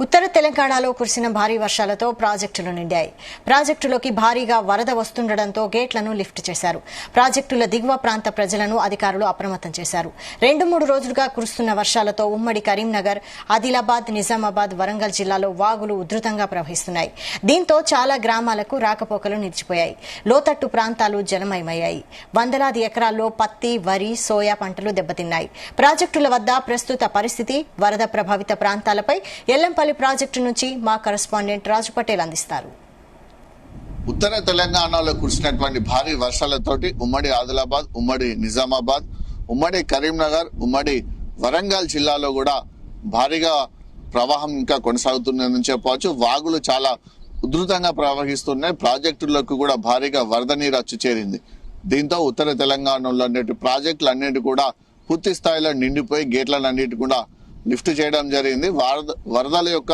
ఉత్తర తెలంగాణలో కురిసిన భారీ వర్షాలతో ప్రాజెక్టులు నిండాయి. ప్రాజెక్టులోకి భారీగా వరద వస్తుండటంతో గేట్లను లిఫ్ట్ చేశారు. ప్రాజెక్టుల దిగువ ప్రాంత ప్రజలను అధికారులు అప్రమత్తం చేశారు. 2-3 రోజులుగా కురుస్తున్న వర్షాలతో ఉమ్మడి కరీంనగర్, ఆదిలాబాద్, నిజామాబాద్, వరంగల్ జిల్లాలో వాగులు ఉధృతంగా ప్రవహిస్తున్నాయి. దీంతో చాలా గ్రామాలకు రాకపోకలు నిలిచిపోయాయి. లోతట్టు ప్రాంతాలు జలమయమయ్యాయి. వందలాది ఎకరాల్లో పత్తి, వరి, సోయా పంటలు దెబ్బతిన్నాయి. ప్రాజెక్టుల వద్ద ప్రస్తుత పరిస్థితి, వరద ప్రభావిత ప్రాంతాలపై ఎల్లంపల్లి ప్రాజెక్టు నుంచి మా కరెస్పాండెంట్ రాజు పటేల్ అందిస్తారు. ఉత్తర తెలంగాణలో కురిసినటువంటి భారీ వర్షాలతోటి ఉమ్మడి ఆదిలాబాద్, ఉమ్మడి నిజామాబాద్, ఉమ్మడి కరీంనగర్, ఉమ్మడి వరంగల్ జిల్లాలో కూడా భారీగా ప్రవాహం ఇంకా కొనసాగుతుందని చెప్పవచ్చు. వాగులు చాలా ఉధృతంగా ప్రవహిస్తున్నాయి. ప్రాజెక్టులకు కూడా భారీగా వరద నీరు వచ్చి చేరింది. దీంతో ఉత్తర తెలంగాణలో ప్రాజెక్టులు అన్నిటి కూడా పూర్తి స్థాయిలో నిండిపోయి గేట్లన్నిటి కూడా లిఫ్ట్ చేయడం జరిగింది. వరదల యొక్క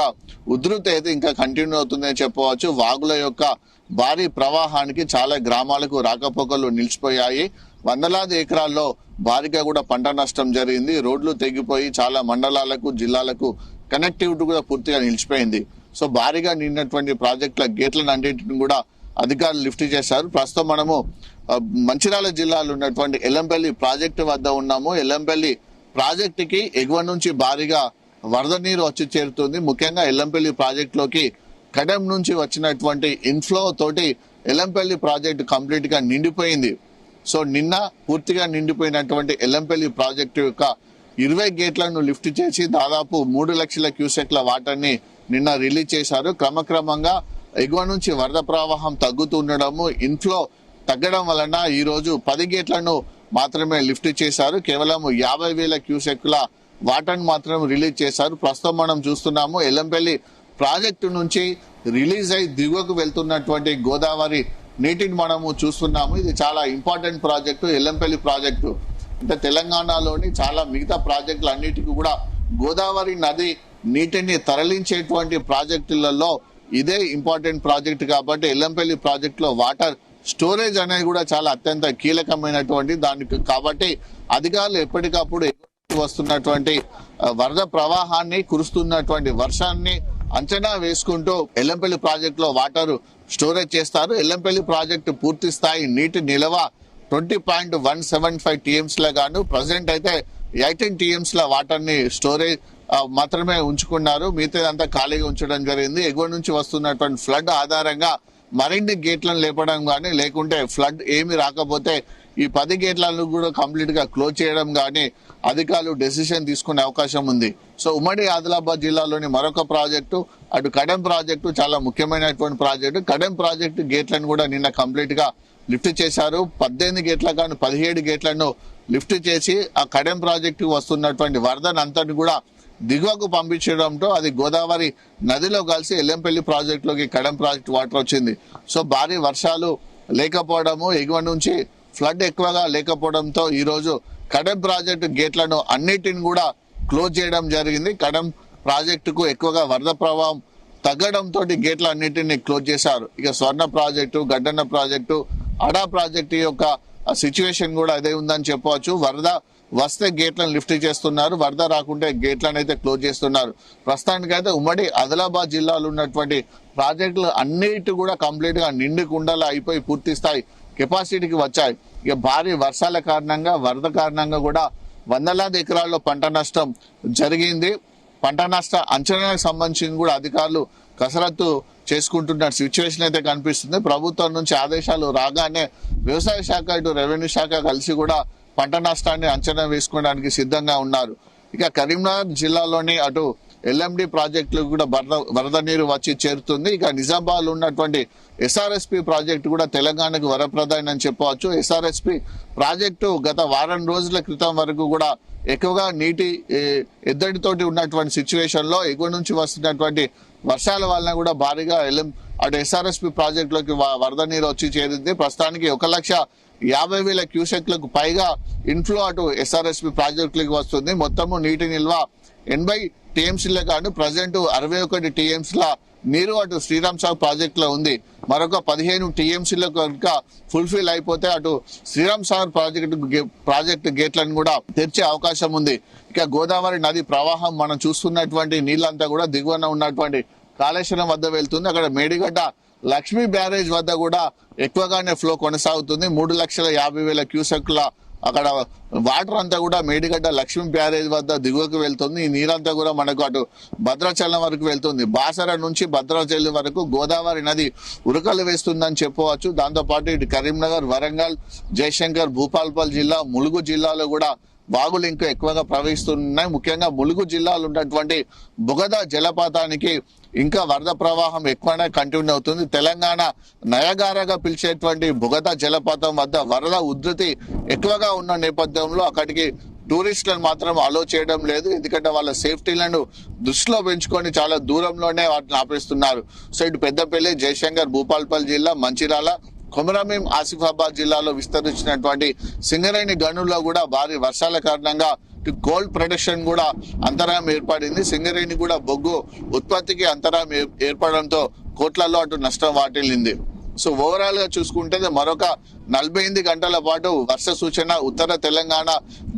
ఉధృతి అయితే ఇంకా కంటిన్యూ అవుతుందని చెప్పవచ్చు. వాగుల యొక్క భారీ ప్రవాహానికి చాలా గ్రామాలకు రాకపోకలు నిలిచిపోయాయి. వందలాది ఎకరాల్లో భారీగా కూడా పంట నష్టం జరిగింది. రోడ్లు తెగిపోయి చాలా మండలాలకు, జిల్లాలకు కనెక్టివిటీ కూడా పూర్తిగా నిలిచిపోయింది. సో భారీగా నిండినటువంటి ప్రాజెక్టుల గేట్లను అన్నింటిని కూడా అధికారులు లిఫ్ట్ చేశారు. ప్రస్తుతం మనము మంచిర్యాల జిల్లాలో ఉన్నటువంటి ఎల్లంపల్లి ప్రాజెక్టు వద్ద ఉన్నాము. ఎల్లంపల్లి ప్రాజెక్టుకి ఎగువ నుంచి భారీగా వరద నీరు వచ్చి చేరుతుంది. ముఖ్యంగా ఎల్లంపల్లి ప్రాజెక్టులోకి కడెం నుంచి వచ్చినటువంటి ఇన్ఫ్లో తోటి ఎల్లంపల్లి ప్రాజెక్టు కంప్లీట్ గా నిండిపోయింది. సో నిన్న పూర్తిగా నిండిపోయినటువంటి ఎల్లంపల్లి ప్రాజెక్టు యొక్క 20 గేట్లను లిఫ్ట్ చేసి దాదాపు 3 లక్షల క్యూసెక్ల వాటర్ ని నిన్న రిలీజ్ చేశారు. క్రమక్రమంగా ఎగువ నుంచి వరద ప్రవాహం తగ్గుతుండడము, ఇన్ఫ్లో తగ్గడం వలన ఈ రోజు 10 గేట్లను మాత్రమే లిఫ్ట్ చేశారు. కేవలం 50,000 క్యూసెక్ల వాటర్ మాత్రం రిలీజ్ చేశారు. ప్రస్తుతం మనం చూస్తున్నాము ఎల్లంపల్లి ప్రాజెక్టు నుంచి రిలీజ్ అయి దిగువకు వెళ్తున్నటువంటి గోదావరి నీటిని మనము చూస్తున్నాము. ఇది చాలా ఇంపార్టెంట్ ప్రాజెక్టు. ఎల్లంపల్లి ప్రాజెక్టు అంటే తెలంగాణలోని చాలా మిగతా ప్రాజెక్టులు అన్నిటికీ కూడా గోదావరి నది నీటిని తరలించేటువంటి ప్రాజెక్టులలో ఇదే ఇంపార్టెంట్ ప్రాజెక్ట్ కాబట్టి ఎల్లంపల్లి ప్రాజెక్ట్ లో వాటర్ స్టోరేజ్ అనేది కూడా చాలా అత్యంత కీలకమైనటువంటి దానికి కాబట్టి అధికారులు ఎప్పటికప్పుడు వస్తున్నటువంటి వరద ప్రవాహాన్ని, కురుస్తున్నటువంటి వర్షాన్ని అంచనా వేసుకుంటూ ఎల్లంపల్లి ప్రాజెక్ట్ లో వాటర్ స్టోరేజ్ చేస్తారు. ఎల్లంపల్లి ప్రాజెక్టు పూర్తి స్థాయి నీటి నిల్వ 20.175 టీఎంస్ ల గాను ప్రజెంట్ అయితే 18 టీఎంస్ ల వాటర్ ని స్టోరేజ్ మాత్రమే ఉంచుకున్నారు. మిగతాదంతా ఖాళీగా ఉంచడం జరిగింది. ఎగువ నుంచి వస్తున్నటువంటి ఫ్లడ్ ఆధారంగా మరిన్ని గేట్లను లేపడం కానీ, లేకుంటే ఫ్లడ్ ఏమి రాకపోతే ఈ 10 గేట్లను కూడా కంప్లీట్ గా క్లోజ్ చేయడం కానీ అధికారులు డెసిషన్ తీసుకునే అవకాశం ఉంది. సో ఉమ్మడి ఆదిలాబాద్ జిల్లాలోని మరొక ప్రాజెక్టు అటు కడెం ప్రాజెక్టు చాలా ముఖ్యమైనటువంటి ప్రాజెక్టు. కడెం ప్రాజెక్టు గేట్లను కూడా నిన్న కంప్లీట్ గా లిఫ్ట్ చేశారు. 18 గేట్ల కానీ 17 గేట్లను లిఫ్ట్ చేసి ఆ కడెం ప్రాజెక్టు వస్తున్నటువంటి వరదనంతని కూడా దిగువకు పంపించడంతో అది గోదావరి నదిలో కలిసి ఎల్లంపల్లి ప్రాజెక్టులోకి కడెం ప్రాజెక్టు వాటర్ వచ్చింది. సో భారీ వర్షాలు లేకపోవడము, ఎగువ నుంచి ఫ్లడ్ ఎక్కువగా లేకపోవడంతో ఈ రోజు కడెం ప్రాజెక్టు గేట్లను అన్నిటిని కూడా క్లోజ్ చేయడం జరిగింది. కడెం ప్రాజెక్టుకు ఎక్కువగా వరద ప్రభావం తగ్గడంతో గేట్ల అన్నిటిని క్లోజ్ చేశారు. ఇక స్వర్ణ ప్రాజెక్టు, గడ్డన్న ప్రాజెక్టు, అడా ప్రాజెక్టు యొక్క సిచ్యువేషన్ కూడా అదే ఉందని చెప్పవచ్చు. వరద వస్తే గేట్లను లిఫ్ట్ చేస్తున్నారు, వరద రాకుంటే గేట్లను అయితే క్లోజ్ చేస్తున్నారు. ప్రస్తుతానికైతే ఉమ్మడి ఆదిలాబాద్ జిల్లాలో ఉన్నటువంటి ప్రాజెక్టులు అన్నిటి కూడా కంప్లీట్ గా నిండు కుండలా అయిపోయి పూర్తి స్థాయి కెపాసిటీకి వచ్చాయి. ఇక భారీ వర్షాల కారణంగా, వరద కారణంగా కూడా వందలాది ఎకరాల్లో పంట నష్టం జరిగింది. పంట నష్ట అంచనాలకు సంబంధించి కూడా అధికారులు కసరత్తు చేసుకుంటున్న సిచ్యువేషన్ అయితే కనిపిస్తుంది. ప్రభుత్వం నుంచి ఆదేశాలు రాగానే వ్యవసాయ శాఖ ఇటు రెవెన్యూ శాఖ కలిసి కూడా పంట నష్టాన్ని అంచనా వేసుకోవడానికి సిద్ధంగా ఉన్నారు. ఇక కరీంనగర్ జిల్లాలోని అటు ఎల్ఎండి ప్రాజెక్టులకు కూడా వరద నీరు వచ్చి చేరుతుంది. ఇక నిజామాబాద్ లో ఉన్నటువంటి ఎస్ఆర్ఎస్పి ప్రాజెక్టు కూడా తెలంగాణకు వరప్రదాయం అని చెప్పవచ్చు. ఎస్ఆర్ఎస్పి ప్రాజెక్టు గత వారం రోజుల క్రితం వరకు కూడా ఎక్కువగా నీటి ఎద్దడితోటి ఉన్నటువంటి సిచ్యువేషన్ లో ఎగువ నుంచి వస్తున్నటువంటి వర్షాల వలన కూడా భారీగా అటు ఎస్ఆర్ఎస్పి ప్రాజెక్టులోకి వరద నీరు వచ్చి చేరింది. ప్రస్తుతానికి 1,50,000 క్యూసెక్లకు పైగా ఇన్ఫ్లో అటు ఎస్ఆర్ఎస్పి ప్రాజెక్టులకు వస్తుంది. మొత్తము నీటి నిల్వ 80 టీఎంసీలే కాదు ప్రజెంట్ 61 టీఎంసీల నీరు అటు శ్రీరామ్ సాగర్ ప్రాజెక్ట్ లో ఉంది. మరొక 15 టీఎంసీల కనుక ఫుల్ఫిల్ అయిపోతే అటు శ్రీరామ్ సాగర్ ప్రాజెక్టు గేట్లను కూడా తెరిచే అవకాశం ఉంది. ఇక గోదావరి నది ప్రవాహం మనం చూస్తున్నటువంటి నీళ్ళంతా కూడా దిగువన ఉన్నటువంటి కాళేశ్వరం వద్ద వెళ్తుంది. అక్కడ మేడిగడ్డ లక్ష్మీ బ్యారేజ్ వద్ద కూడా ఎక్కువగానే ఫ్లో కొనసాగుతుంది. 3,50,000 క్యూసెక్ల అక్కడ వాటర్ అంతా కూడా మేడిగడ్డ లక్ష్మీ బ్యారేజ్ వద్ద దిగువకు వెళ్తుంది. ఈ నీరంతా కూడా మనకు అటు భద్రాచలం వరకు వెళ్తుంది. బాసర నుంచి భద్రాచలం వరకు గోదావరి నది ఉరకలు వేస్తుందని చెప్పవచ్చు. దాంతో పాటు ఇటు కరీంనగర్, వరంగల్, జయశంకర్, భూపాల్పల్ జిల్లా, ములుగు జిల్లాలో కూడా వాగులు ఇంకా ఎక్కువగా ప్రవహిస్తున్నాయి. ముఖ్యంగా ములుగు జిల్లాలో ఉన్నటువంటి బుగద జలపాతానికి ఇంకా వరద ప్రవాహం ఎక్కువనే కంటిన్యూ అవుతుంది. తెలంగాణ నయగారగా పిలిచేటువంటి బుగద జలపాతం వద్ద వరద ఉధృతి ఎక్కువగా ఉన్న నేపథ్యంలో అక్కడికి టూరిస్టులను మాత్రం అలో చేయడం లేదు. ఎందుకంటే వాళ్ళ సేఫ్టీలను దృష్టిలో పెంచుకొని చాలా దూరంలోనే వాటిని ఆపేస్తున్నారు. సో ఇటు పెద్దపల్లి, జయశంకర్, భూపాల్పల్ జిల్లా, మంచిర్యాల, కొమరంభీం, ఆసిఫాబాద్ జిల్లాలో విస్తరించినటువంటి సింగరేణి గనుల్లో కూడా భారీ వర్షాల కారణంగా గోల్డ్ ప్రొడక్షన్ కూడా అంతరాయం ఏర్పడింది. సింగరేణి కూడా బొగ్గు ఉత్పత్తికి అంతరాయం ఏర్పడడంతో కోట్లలో అటు నష్టం వాటిల్లింది. సో ఓవరాల్ గా చూసుకుంటే మరొక 48 గంటల పాటు వర్ష సూచన ఉత్తర తెలంగాణ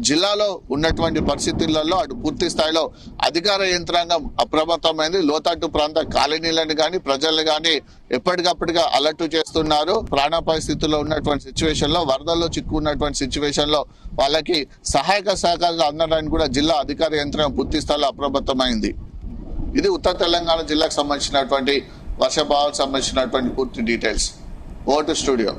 జిల్లాలో ఉన్నటువంటి పరిస్థితులలో అటు పూర్తి స్థాయిలో అధికార యంత్రాంగం అప్రమత్తమైంది. లోతట్టు ప్రాంత కాలనీలను కానీ ప్రజలు కానీ ఎప్పటికప్పటిగా అలర్ట్ చేస్తున్నారు. ప్రాణాపాయ స్థితిలో ఉన్నటువంటి సిచ్యువేషన్ లో, వరదల్లో చిక్కున్నటువంటి సిచ్యువేషన్ లో వాళ్ళకి సహాయక సహకారాలు అందడానికి కూడా జిల్లా అధికార యంత్రాంగం పూర్తి స్థాయిలో అప్రమత్తమైంది. ఇది ఉత్తర తెలంగాణ జిల్లాకు సంబంధించినటువంటి వర్షపాతాలకు సంబంధించినటువంటి పూర్తి డీటెయిల్స్. Over to studio.